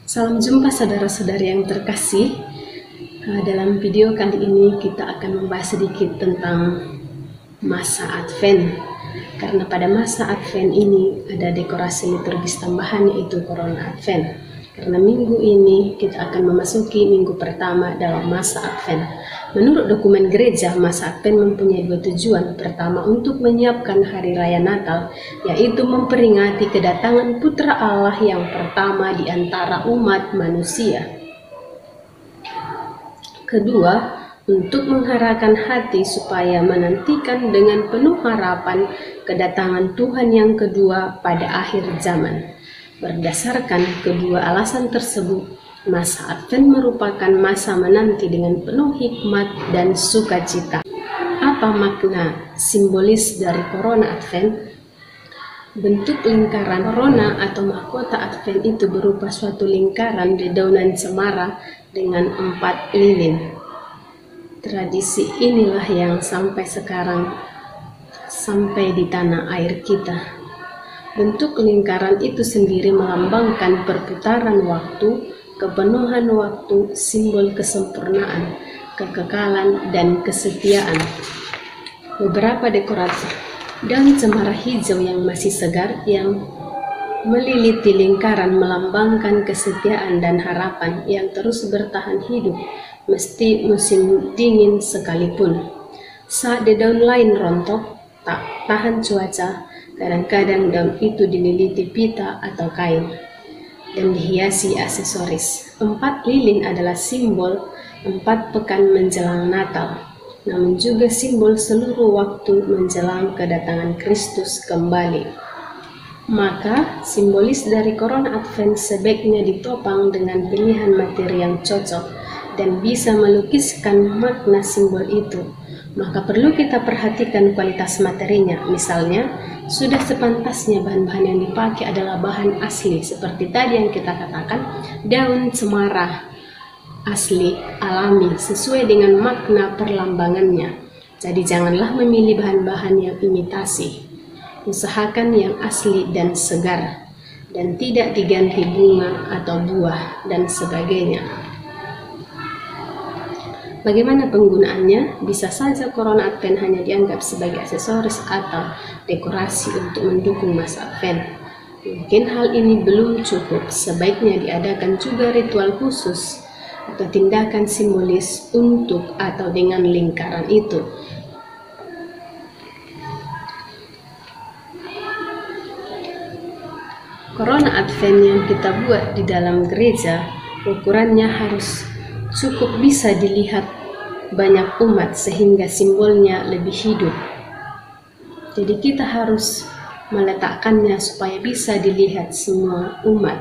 Salam jumpa saudara-saudari yang terkasih. Dalam video kali ini kita akan membahas sedikit tentang masa Advent. Karena pada masa Advent ini ada dekorasi liturgis tambahan, yaitu Corona Advent. Karena minggu ini kita akan memasuki minggu pertama dalam masa Advent. Menurut dokumen gereja, masa Advent mempunyai dua tujuan. Pertama, untuk menyiapkan hari raya Natal, yaitu memperingati kedatangan Putra Allah yang pertama di antara umat manusia. Kedua, untuk mengharapkan hati supaya menantikan dengan penuh harapan kedatangan Tuhan yang kedua pada akhir zaman. Berdasarkan kedua alasan tersebut, masa Advent merupakan masa menanti dengan penuh hikmat dan sukacita. Apa makna simbolis dari Corona Advent? Bentuk lingkaran corona atau mahkota Advent itu berupa suatu lingkaran dedaunan cemara dengan 4 lilin. Tradisi inilah yang sampai sekarang sampai di tanah air kita. Bentuk lingkaran itu sendiri melambangkan perputaran waktu, kepenuhan waktu, simbol kesempurnaan, kekekalan, dan kesetiaan. Beberapa dekorasi daun cemara hijau yang masih segar yang meliliti lingkaran melambangkan kesetiaan dan harapan yang terus bertahan hidup meski musim dingin sekalipun. Saat daun lain rontok, tak tahan cuaca, kadang-kadang daun itu dililiti pita atau kain dan dihiasi aksesoris. 4 lilin adalah simbol 4 pekan menjelang Natal, namun juga simbol seluruh waktu menjelang kedatangan Kristus kembali. Maka, simbolis dari Corona Advent sebaiknya ditopang dengan pilihan materi yang cocok dan bisa melukiskan makna simbol itu. Maka perlu kita perhatikan kualitas materinya. Misalnya, sudah sepantasnya bahan-bahan yang dipakai adalah bahan asli, seperti tadi yang kita katakan, daun cemara asli, alami, sesuai dengan makna perlambangannya. Jadi janganlah memilih bahan-bahan yang imitasi. Usahakan yang asli dan segar, dan tidak diganti bunga atau buah dan sebagainya. Bagaimana penggunaannya? Bisa saja Corona Advent hanya dianggap sebagai aksesoris atau dekorasi untuk mendukung masa Advent. Mungkin hal ini belum cukup, sebaiknya diadakan juga ritual khusus atau tindakan simbolis untuk atau dengan lingkaran itu. Corona Advent yang kita buat di dalam gereja, ukurannya harus cukup bisa dilihat banyak umat sehingga simbolnya lebih hidup. Jadi kita harus meletakkannya supaya bisa dilihat semua umat.